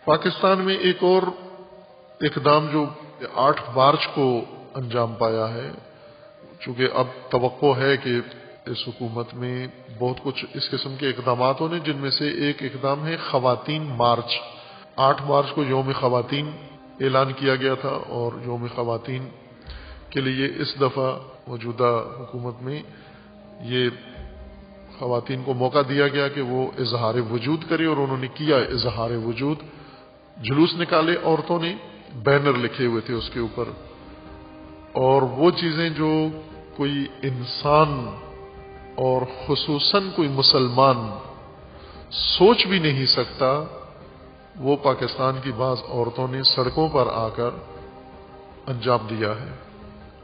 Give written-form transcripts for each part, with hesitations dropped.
پاکستان میں ایک اور اقدام جو 8 مارچ کو انجام پایا ہے، چونکہ اب توقع ہے کہ اس حکومت میں بہت کچھ اس قسم کے اقدامات ہونے، جن میں سے ایک اقدام ہے خواتین مارچ۔ 8 مارچ کو یوم خواتین اعلان کیا گیا تھا، اور یوم خواتین کے لیے اس دفعہ موجودہ حکومت میں یہ خواتین کو موقع دیا گیا کہ وہ اظہار وجود کرے، اور انہوں نے کیا اظہار وجود۔ جلوس نکالے عورتوں نے، بینر لکھے ہوئے تھے اس کے اوپر، اور وہ چیزیں جو کوئی انسان اور خصوصاً کوئی مسلمان سوچ بھی نہیں سکتا، وہ پاکستان کی بعض عورتوں نے سڑکوں پر آ کر انجام دیا ہے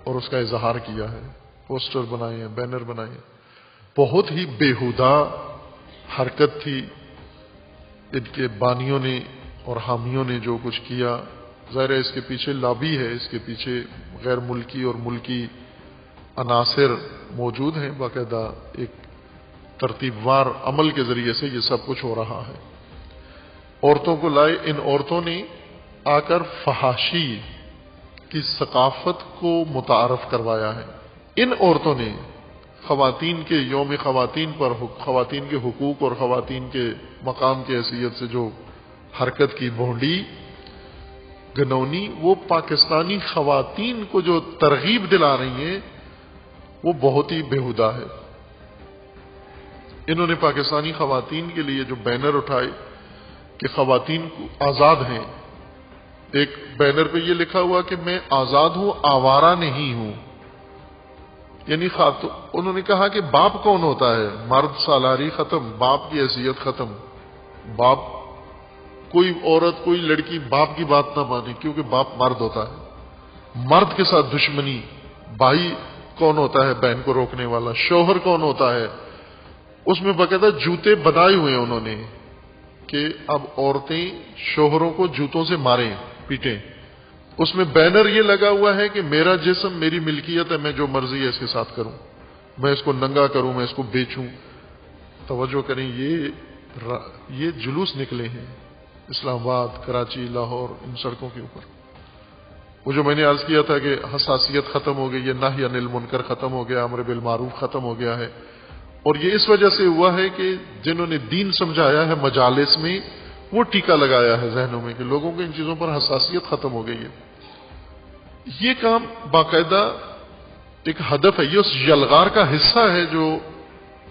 اور اس کا اظہار کیا ہے۔ پوسٹر بنائے ہیں، بینر بنائے ہیں۔ بہت ہی بیہودہ حرکت تھی ان کے بانیوں نے اور حامیوں نے جو کچھ کیا۔ ظاہر ہے اس کے پیچھے لابی ہے، اس کے پیچھے غیر ملکی اور ملکی عناصر موجود ہیں، باقاعدہ ایک ترتیب وار عمل کے ذریعے سے یہ سب کچھ ہو رہا ہے۔ عورتوں کو لائے، ان عورتوں نے آ کر فحاشی کی ثقافت کو متعارف کروایا ہے۔ ان عورتوں نے خواتین کے یوم خواتین پر خواتین کے حقوق اور خواتین کے مقام کی حیثیت سے جو حرکت کی، بھونڈی گنونی، وہ پاکستانی خواتین کو جو ترغیب دلا رہی ہیں وہ بہت ہی بیہودہ ہے۔ انہوں نے پاکستانی خواتین کے لیے جو بینر اٹھائے کہ خواتین آزاد ہیں، ایک بینر پہ یہ لکھا ہوا کہ میں آزاد ہوں، آوارہ نہیں ہوں۔ یعنی انہوں نے کہا کہ باپ کون ہوتا ہے؟ مرد سالاری ختم، باپ کی حیثیت ختم۔ باپ، کوئی عورت کوئی لڑکی باپ کی بات نہ مانے، کیونکہ باپ مرد ہوتا ہے۔ مرد کے ساتھ دشمنی۔ بھائی کون ہوتا ہے بہن کو روکنے والا؟ شوہر کون ہوتا ہے؟ اس میں باقاعدہ جوتے بنائے ہوئے ہیں انہوں نے کہ اب عورتیں شوہروں کو جوتوں سے ماریں، پیٹیں۔ اس میں بینر یہ لگا ہوا ہے کہ میرا جسم میری ملکیت ہے، میں جو مرضی ہے اس کے ساتھ کروں، میں اس کو ننگا کروں، میں اس کو بیچوں۔ توجہ کریں، یہ جلوس نکلے ہیں اسلام آباد، کراچی، لاہور، ان سڑکوں کے اوپر۔ وہ جو میں نے عرض کیا تھا کہ حساسیت ختم ہو گئی ہے، نہی عن المنکر ختم ہو گیا، امر بالمعروف ختم ہو گیا ہے، اور یہ اس وجہ سے ہوا ہے کہ جنہوں نے دین سمجھایا ہے مجالس میں، وہ ٹیکہ لگایا ہے ذہنوں میں کہ لوگوں کو ان چیزوں پر حساسیت ختم ہو گئی ہے۔ یہ کام باقاعدہ ایک ہدف ہے، یہ اس یلغار کا حصہ ہے جو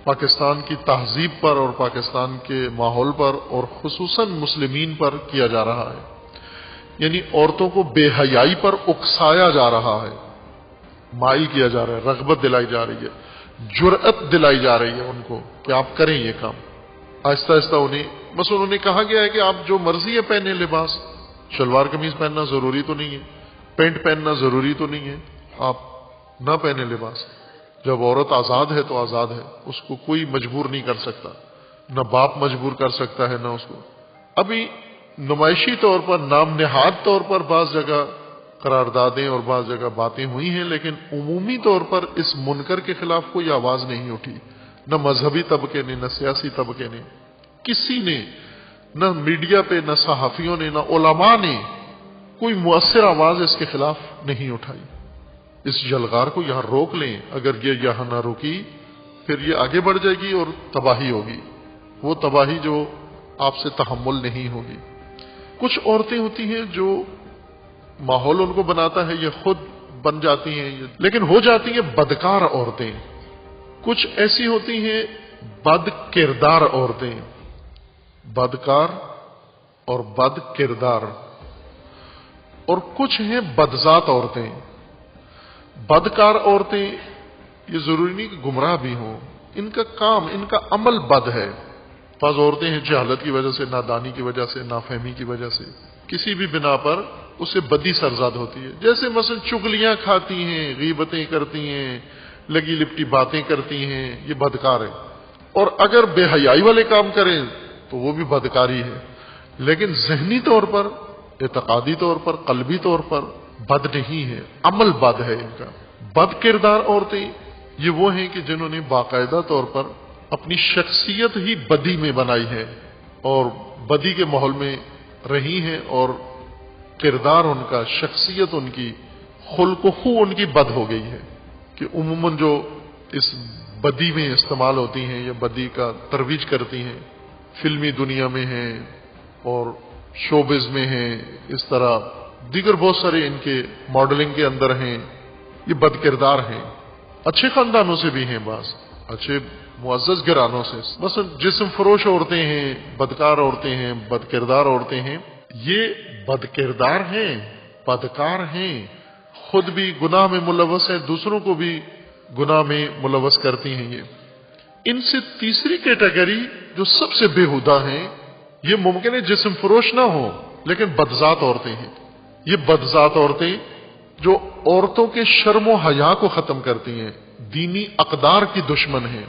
پاکستان کی تہذیب پر اور پاکستان کے ماحول پر اور خصوصاً مسلمین پر کیا جا رہا ہے۔ یعنی عورتوں کو بے حیائی پر اکسایا جا رہا ہے، مائل کیا جا رہا ہے، رغبت دلائی جا رہی ہے، جرأت دلائی جا رہی ہے ان کو کہ آپ کریں یہ کام۔ آہستہ آہستہ بس انہوں نے کہا گیا ہے کہ آپ جو مرضی ہے پہنے لباس، شلوار قمیض پہننا ضروری تو نہیں ہے، پینٹ پہننا ضروری تو نہیں ہے، آپ نہ پہنے لباس۔ جب عورت آزاد ہے تو آزاد ہے، اس کو کوئی مجبور نہیں کر سکتا، نہ باپ مجبور کر سکتا ہے نہ اس کو۔ ابھی نمائشی طور پر، نام نہاد طور پر بعض جگہ قراردادیں اور بعض جگہ باتیں ہوئی ہیں، لیکن عمومی طور پر اس منکر کے خلاف کوئی آواز نہیں اٹھی، نہ مذہبی طبقے نے، نہ سیاسی طبقے نے، کسی نے، نہ میڈیا پہ، نہ صحافیوں نے، نہ علماء نے کوئی مؤثر آواز اس کے خلاف نہیں اٹھائی۔ اس یلغار کو یہاں روک لیں، اگر یہ یہاں نہ روکی پھر یہ آگے بڑھ جائے گی اور تباہی ہوگی، وہ تباہی جو آپ سے تحمل نہیں ہوگی۔ کچھ عورتیں ہوتی ہیں جو ماحول ان کو بناتا ہے، یہ خود بن جاتی ہیں، لیکن ہو جاتی ہیں بدکار عورتیں۔ کچھ ایسی ہوتی ہیں بد کردار عورتیں، بدکار اور بد کردار، اور کچھ ہیں بدذات عورتیں۔ بدکار عورتیں یہ ضروری نہیں کہ گمراہ بھی ہوں، ان کا کام، ان کا عمل بد ہے۔ بعض عورتیں ہیں جہالت کی وجہ سے، نادانی کی وجہ سے، نافہمی کی وجہ سے، کسی بھی بنا پر اسے بدی سرزاد ہوتی ہے۔ جیسے مثلا چغلیاں کھاتی ہیں، غیبتیں کرتی ہیں، لگی لپٹی باتیں کرتی ہیں، یہ بدکار ہے۔ اور اگر بے حیائی والے کام کریں تو وہ بھی بدکاری ہے، لیکن ذہنی طور پر، اعتقادی طور پر، قلبی طور پر بد نہیں ہے، عمل بد ہے ان کا۔ بد کردار عورتیں یہ وہ ہیں کہ جنہوں نے باقاعدہ طور پر اپنی شخصیت ہی بدی میں بنائی ہے اور بدی کے ماحول میں رہی ہیں اور کردار ان کا، شخصیت ان کی، خلق و خو ان کی بد ہو گئی ہے کہ عموماً جو اس بدی میں استعمال ہوتی ہیں یا بدی کا ترویج کرتی ہیں، فلمی دنیا میں ہیں اور شوبز میں ہیں، اس طرح دیگر بہت سارے ان کے ماڈلنگ کے اندر ہیں، یہ بد کردار ہیں۔ اچھے خاندانوں سے بھی ہیں، بعض اچھے معزز گھرانوں سے، مثلا جسم فروش عورتیں ہیں، بدکار عورتیں ہیں، بد کردار عورتیں ہیں، یہ بد کردار ہیں، بدکار ہیں، خود بھی گناہ میں ملوث ہیں، دوسروں کو بھی گناہ میں ملوث کرتی ہیں۔ یہ ان سے تیسری کیٹیگری جو سب سے بےہودہ ہیں، یہ ممکن ہے جسم فروش نہ ہو لیکن بدذات عورتیں ہیں۔ یہ بدذات عورتیں جو عورتوں کے شرم و حیا کو ختم کرتی ہیں، دینی اقدار کی دشمن ہیں،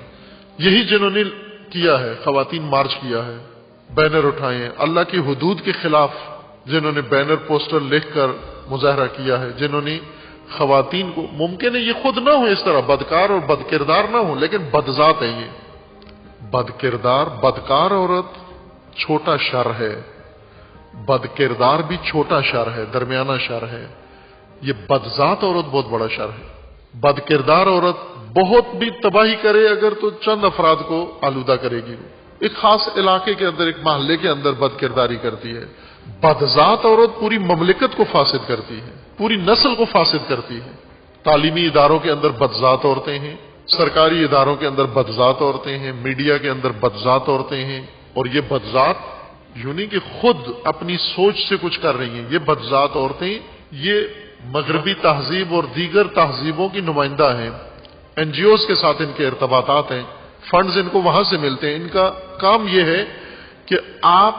یہی جنہوں نے کیا ہے، خواتین مارچ کیا ہے، بینر اٹھائے ہیں، اللہ کی حدود کے خلاف جنہوں نے بینر پوسٹر لکھ کر مظاہرہ کیا ہے، جنہوں نے خواتین کو، ممکن ہے یہ خود نہ ہو اس طرح بدکار اور بد کردار نہ ہو لیکن بدذات ہیں یہ۔ بد کردار، بدکار عورت چھوٹا شر ہے، بد کردار بھی چھوٹا شر ہے، درمیانہ شر ہے، یہ بدذات عورت بہت بڑا شر ہے۔ بد کردار عورت بہت بھی تباہی کرے اگر تو چند افراد کو آلودہ کرے گی، ایک خاص علاقے کے اندر، ایک محلے کے اندر بد کرداری کرتی ہے۔ بدذات عورت پوری مملکت کو فاسد کرتی ہے، پوری نسل کو فاسد کرتی ہے۔ تعلیمی اداروں کے اندر بدذات عورتیں ہیں، سرکاری اداروں کے اندر بدذات عورتیں ہیں، میڈیا کے اندر بدذات عورتیں ہیں، اور یہ بدذات یوں نہیں کہ خود اپنی سوچ سے کچھ کر رہی ہیں، یہ بدذات عورتیں یہ مغربی تہذیب اور دیگر تہذیبوں کی نمائندہ ہیں، این جی اوز کے ساتھ ان کے ارتباطات ہیں، فنڈز ان کو وہاں سے ملتے ہیں، ان کا کام یہ ہے کہ آپ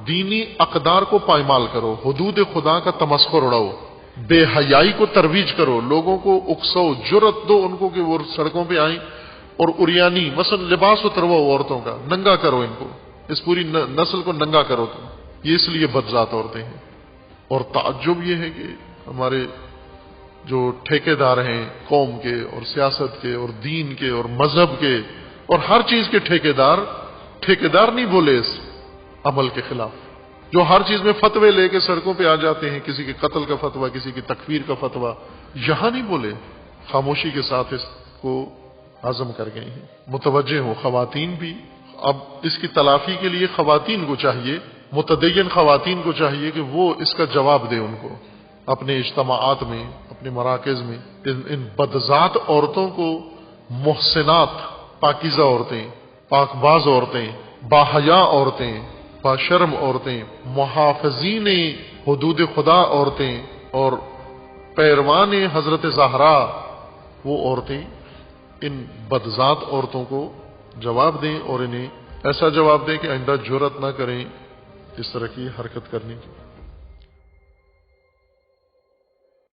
دینی اقدار کو پائمال کرو، حدود خدا کا تمسخر اڑاؤ، بے حیائی کو ترویج کرو، لوگوں کو اکسو، جرت دو ان کو کہ وہ سڑکوں پہ آئیں اور اریانی مثلا لباس اترواؤ عورتوں کا، ننگا کرو ان کو، اس پوری نسل کو ننگا کرو تم، یہ اس لیے بدذات عورتیں ہیں۔ اور تعجب یہ ہے کہ ہمارے جو ٹھیکیدار ہیں قوم کے اور سیاست کے اور دین کے اور مذہب کے اور ہر چیز کے ٹھیکیدار نہیں بولے اس عمل کے خلاف، جو ہر چیز میں فتوے لے کے سڑکوں پہ آ جاتے ہیں، کسی کے قتل کا فتویٰ، کسی کی تکفیر کا فتویٰ، یہاں نہیں بولے، خاموشی کے ساتھ اس کو ہضم کر گئے ہیں۔ متوجہ ہو خواتین بھی، اب اس کی تلافی کے لیے خواتین کو چاہیے، متدین خواتین کو چاہیے کہ وہ اس کا جواب دے ان کو، اپنے اجتماعات میں، اپنے مراکز میں، ان بدذات عورتوں کو محسنات، پاکیزہ عورتیں، پاک باز عورتیں، باحیا عورتیں، باشرم عورتیں، محافظین حدود خدا عورتیں اور پیروان حضرت زہرا وہ عورتیں، ان بدذات عورتوں کو جواب دیں اور انہیں ایسا جواب دیں کہ آئندہ جرأت نہ کریں اس طرح کی حرکت کرنے کی۔